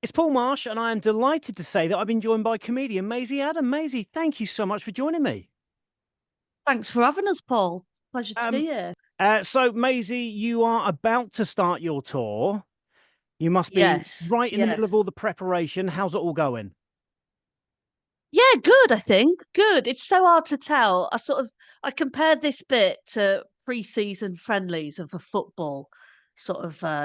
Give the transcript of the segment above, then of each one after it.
It's Paul Marsh, and I am delighted to say that I've been joined by comedian Maisie Adam. Maisie, thank you so much for joining me. Thanks for having us, Paul. Pleasure to be Um, here. Maisie, you are about to start your tour. You must be Yes, right in the middle of yes. all the preparation. How's it all going? Yeah, good, I think. Good. It's so hard to tell. I compared this bit to pre-season friendlies of a football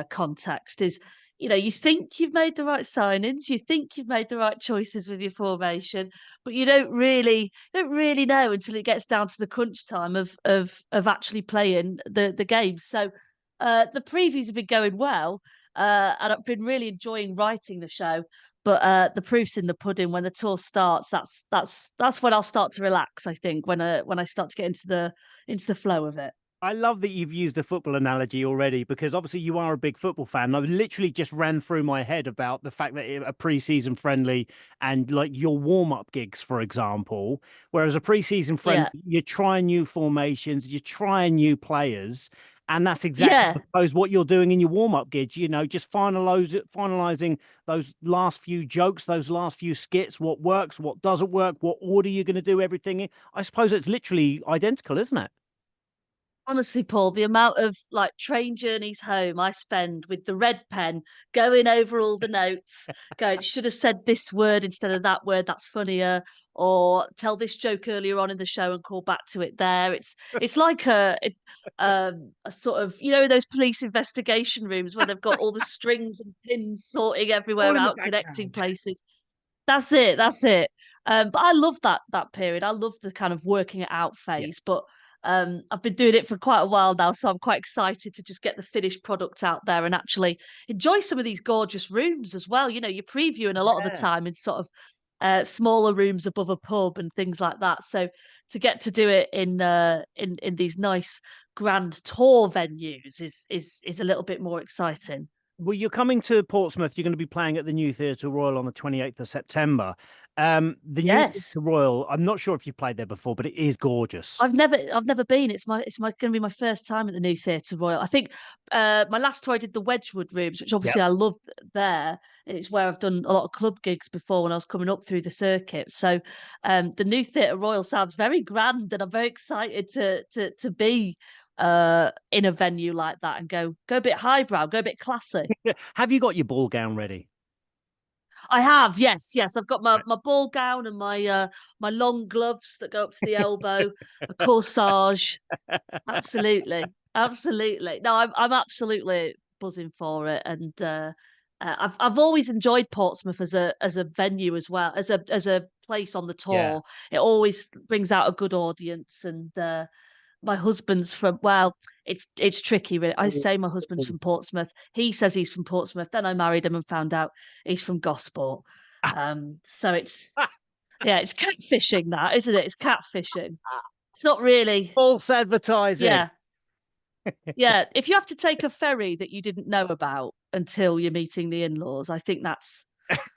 context is, you think you've made the right signings, you think you've made the right choices with your formation, but you don't really know until it gets down to the crunch time of actually playing the game. So the previews have been going well, and I've been really enjoying writing the show. But the proof's in the pudding. When the tour starts, that's when I'll start to relax. I think when I start to get into the flow of it. I love that you've used the football analogy already because obviously you are a big football fan. I literally just ran through my head about the fact that a pre-season friendly and like your warm-up gigs, for example, whereas a pre-season friendly, Yeah, you're trying new formations, you're trying new players, and that's exactly, I yeah. suppose, what you're doing in your warm-up gigs. Just finalizing those last few jokes, those last few skits, what works, what doesn't work, what order you're going to do everything in. I suppose it's literally identical, isn't it? Honestly, Paul, the amount of like train journeys home I spend with the red pen going over all the notes, going, should have said this word instead of that word, that's funnier, or tell this joke earlier on in the show and call back to it there. It's like a sort of, those police investigation rooms where they've got all the strings and pins sorting All everywhere in the out, connecting background. places. That's it. That's it. But I love that period. I love the kind of working it out Yeah. phase. But I've been doing it for quite a while now, so I'm quite excited to just get the finished product out there and actually enjoy some of these gorgeous rooms as well. You're previewing a lot of the Yeah. time in sort of smaller rooms above a pub and things like that. So to get to do it in these nice grand tour venues is a little bit more exciting. Well, you're coming to Portsmouth. You're going to be playing at the new Theatre Royal on the 28th of September. The new Theatre Yes. Royal, I'm not sure if you've played there before, but it is gorgeous. I've never been. It's my going to be my first time at the new Theatre Royal. I think my last tour I did the Wedgwood Rooms, which Yep. obviously I loved there. It's where I've done a lot of club gigs before when I was coming up through the circuit. So the new Theatre Royal sounds very grand, and I'm very excited to be in a venue like that and go a bit highbrow, go a bit classy. Have you got your ball gown ready? I have, yes, yes. I've got my ball gown and my long gloves that go up to the elbow, a corsage. Absolutely, absolutely. No, I'm absolutely buzzing for it, and I've always enjoyed Portsmouth as a venue as well as a place on the Yeah. tour. It always brings out a good audience, and my husband's from well, it's tricky. Really. I say my husband's from Portsmouth. He says he's from Portsmouth. Then I married him and found out he's from Gosport. So it's catfishing that, isn't it? It's catfishing. It's not really. False advertising. Yeah, yeah, if you have to take a ferry that you didn't know about until you're meeting the in-laws, I think that's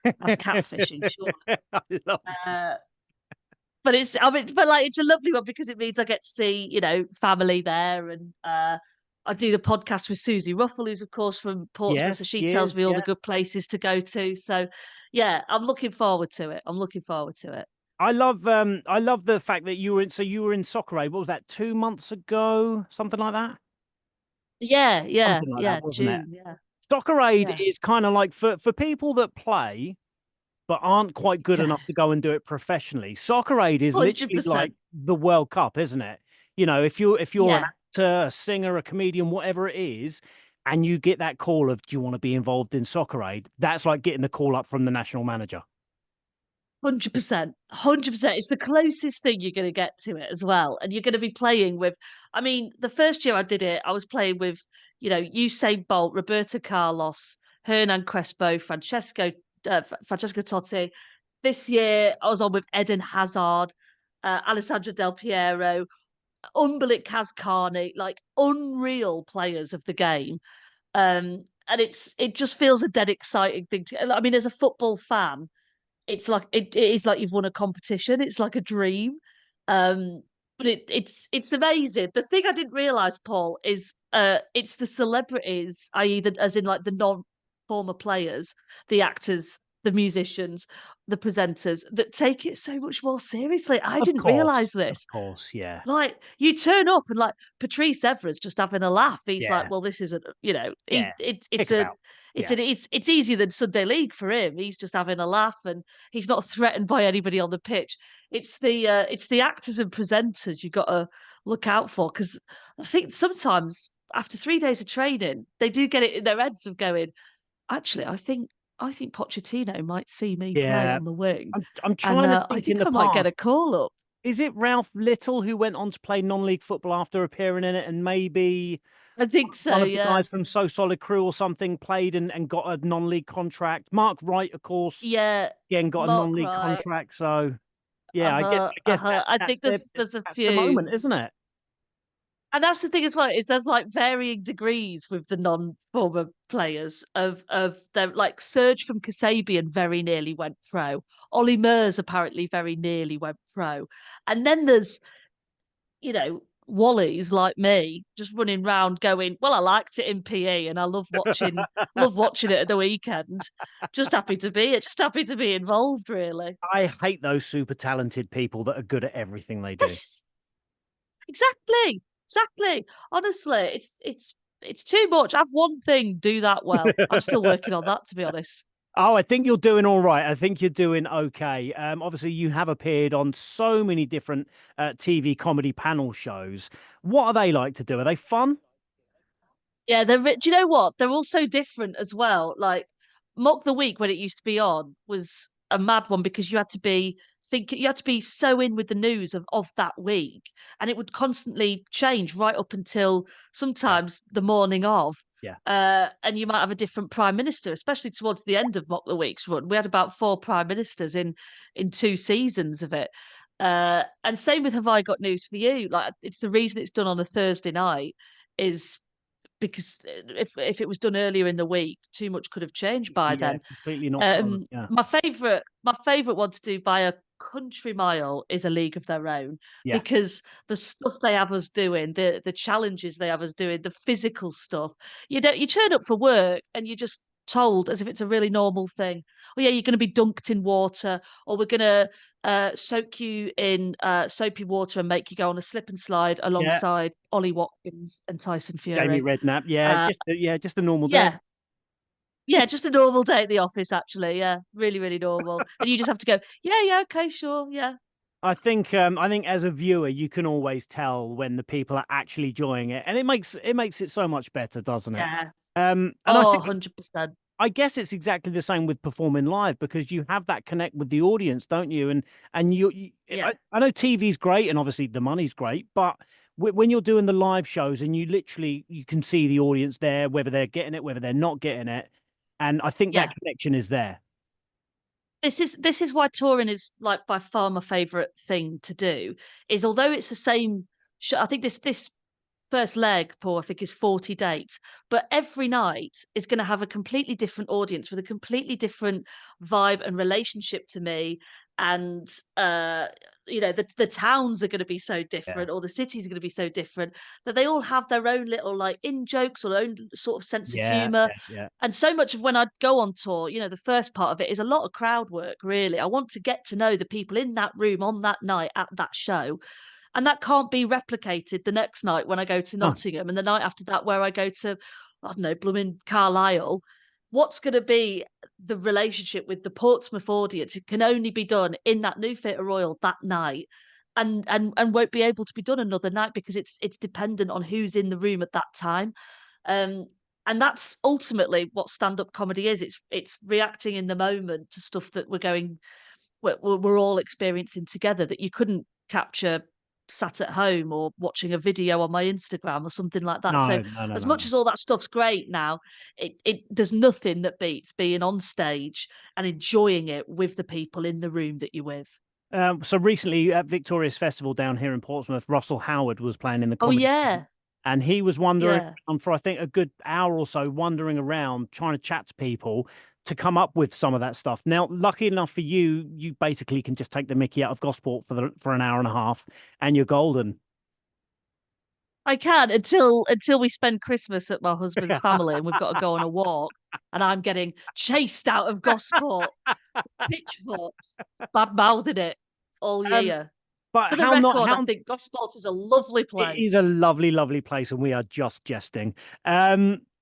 catfishing, sure. I love Uh, but it's a lovely one because it means I get to see, family there, and I do the podcast with Susie Ruffle, who's of course from Portsmouth, so Yes, she she is. tells me all Yeah. the good places to go to. So yeah, I'm looking forward to it. I'm looking forward to it. I love the fact that you were in Soccer Aid. What was that, 2 months ago? Something like that? Yeah, yeah, Something like that, yeah, wasn't it? June, yeah, Soccer Aid yeah, is kind of like for people that play but aren't quite good yeah, enough to go and do it professionally. Soccer Aid is literally like 100%. the World Cup, isn't it? If you're an Yeah. actor, a singer, a comedian, whatever it is, and you get that call of, do you want to be involved in Soccer Aid? That's like getting the call up from the national manager. 100%, 100%. It's the closest thing you're going to get to it as well. And you're going to be playing with, I mean, the first year I did it, I was playing with, Usain Bolt, Roberto Carlos, Hernan Crespo, Francesco Totti. This year I was on with Eden Hazard, Alessandro Del Piero, Umbilic Kazkani, like unreal players of the game. And it just feels a dead exciting thing to, I mean, as a football fan, it is like you've won a competition. It's like a dream. But it's amazing. The thing I didn't realize, Paul, is it's the celebrities, i.e., as in like the former players, the actors, the musicians, the presenters that take it so much more seriously. I Of didn't course, realize of this. course, yeah, Like you turn up and like Patrice Evra's just having a laugh. He's like, yeah, well, this isn't, you know, yeah. it's Kick a about, yeah, it's easier than Sunday League for him. He's just having a laugh and he's not threatened by anybody on the pitch. It's the actors and presenters you got to look out for because I think sometimes after 3 days of training, they do get it in their heads of going. Actually, I think Pochettino might see me play yeah. on the wing, I'm and trying to I think in think the I might get a past. call up. Is it Ralph Little who went on to play non-league football after appearing in it, and maybe I think so, one of the yeah. guys from So Solid Crew or something played and got a non-league contract? Mark Wright, of course, Yeah, again got a Mark non-league Wright. contract. So yeah, Uh-huh, I guess uh-huh. I that think there's a that's the few. moment, isn't it? And that's the thing as well, is there's like varying degrees with the non-former players of their like Serge from Kasabian very nearly went pro. Ollie Mers apparently very nearly went pro. And then there's, you know, Wallies like me just running round going, well, I liked it in PE and I love watching it at the weekend. Just happy to be involved, really. I hate those super talented people that are good at everything they do. Yes, exactly. Exactly. Honestly, it's too much. Have one thing, do that well. I'm still working on that, to be honest. Oh, I think you're doing all right. I think you're doing okay. Obviously, you have appeared on so many different TV comedy panel shows. What are they like to do? Are they fun? Yeah, do you know what? They're all so different as well. Like Mock the Week when it used to be on was a mad one because you had to be so in with the news of that week and it would constantly change right up until Yeah, sometimes the morning of. yeah, And you might have a different prime minister, especially towards the end of Mock the Week's run. We had about four prime ministers in 2 seasons of it. And same with Have I Got News for You? Like it's the reason it's done on a Thursday night is because if it was done earlier in the week, too much could have changed by yeah. then. Completely not current. Yeah, My favorite one to do by a country mile is A League of Their Own yeah, because the stuff they have us doing, the challenges they have us doing, the physical stuff. You turn up for work and you're just told as if it's a really normal thing. Oh yeah, you're going to be dunked in water, or we're going to soak you in soapy water and make you go on a slip and slide yeah. alongside Ollie Watkins and Tyson Jamie Fury. Redknapp. Uh, Yeah, just a normal day. yeah, yeah, just a normal day at the office, actually. Yeah, really, really normal. And you just have to go, yeah, yeah, okay, sure, yeah, I think as a viewer, you can always tell when the people are actually enjoying it, and it makes it so much better, doesn't it? yeah. And I Oh, think 100%. I guess it's exactly the same with performing live because you have that connect with the audience, don't you? And Yeah, I know TV's great and obviously the money's great, but when you're doing the live shows and you can see the audience there, whether they're getting it, whether they're not getting it, and I think that yeah. connection is there. This is why touring is like by far my favorite thing to do. Is although it's the same show, I think this first leg, Paul, I think is 40 dates, but every night is going to have a completely different audience with a completely different vibe and relationship to me. And the towns are going to be so Yeah, different, or the cities are going to be so different that they all have their own little like in jokes or their own sort of sense of yeah, humor. yeah, yeah. And so much of when I go on tour, the first part of it is a lot of crowd work, really. I want to get to know the people in that room on that night at that show. And that can't be replicated the next night when I go to No, Nottingham and the night after that where I go to, I don't know, blooming Carlisle. What's going to be the relationship with the Portsmouth audience? It can only be done in that new Theatre Royal that night. And won't be able to be done another night because it's dependent on who's in the room at that time. Um, and that's ultimately what stand-up comedy is. It's reacting in the moment to stuff that we're all experiencing together that you couldn't capture sat at home or watching a video on my Instagram or something like that. So no, no, no, as no, much no. as all that stuff's great now, it there's nothing that beats being on stage and enjoying it with the people in the room that you're with. So recently at Victoria's Festival down here in Portsmouth, Russell Howard was playing in the Oh comedy. yeah, And he was wandering yeah. around for, I think, a good hour or so, wandering around trying to chat to people to come up with some of that stuff. Now, lucky enough for you, you basically can just take the Mickey out of Gosport for an hour and a half, and you're golden. I can until we spend Christmas at my husband's family and we've got to go on a walk and I'm getting chased out of Gosport, pitchforks, bad mouthing it all Um, year. but For the how not record, I how think Gosport is a lovely it is a place. lovely, lovely place, and we are just jesting.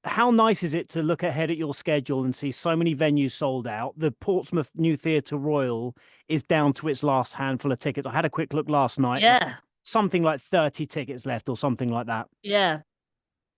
How nice is it to look ahead at your schedule and see so many venues sold out? The Portsmouth New Theatre Royal is down to its last handful of tickets. I had a quick look last night, and Yeah, something like 30 tickets left or something like that. yeah.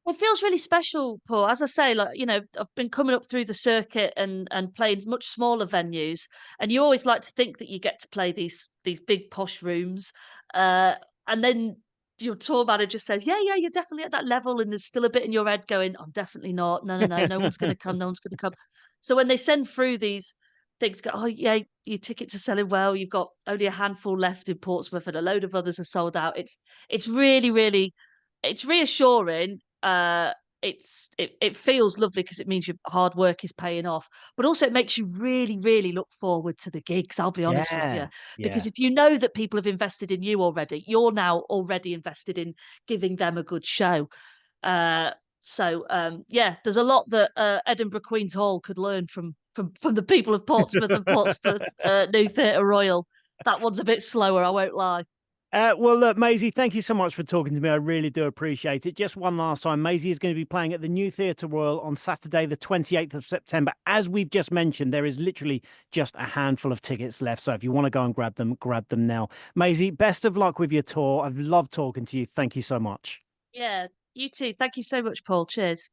It feels really special, Paul. As I say, like, I've been coming up through the circuit and playing much smaller venues, and you always like to think that you get to play these big posh rooms, uh, and then your tour manager says, "Yeah, yeah, you're definitely at that level," and there's still a bit in your head going, "I'm definitely not. No, no, no, no one's going to come. No one's going to come." So when they send through these things, go, "Oh, yeah, your tickets are selling well. You've got only a handful left in Portsmouth, and a load of others are sold out." It's really, really, it's reassuring. It feels lovely because it means your hard work is paying off, but also it makes you really, really look forward to the gigs. I'll be honest with you, Yeah, because yeah. if you know that people have invested in you already, you're now already invested in giving them a good show. Uh, yeah, there's a lot that Edinburgh Queen's Hall could learn from the people of Portsmouth and Portsmouth New Theatre Royal. That one's a bit slower, I won't lie. Well, look, Maisie, thank you so much for talking to me. I really do appreciate it. Just one last time, Maisie is going to be playing at the New Theatre Royal on Saturday, the 28th of September. As we've just mentioned, there is literally just a handful of tickets left. So if you want to go and grab them now. Maisie, best of luck with your tour. I've loved talking to you. Thank you so much. Yeah, you too. Thank you so much, Paul. Cheers.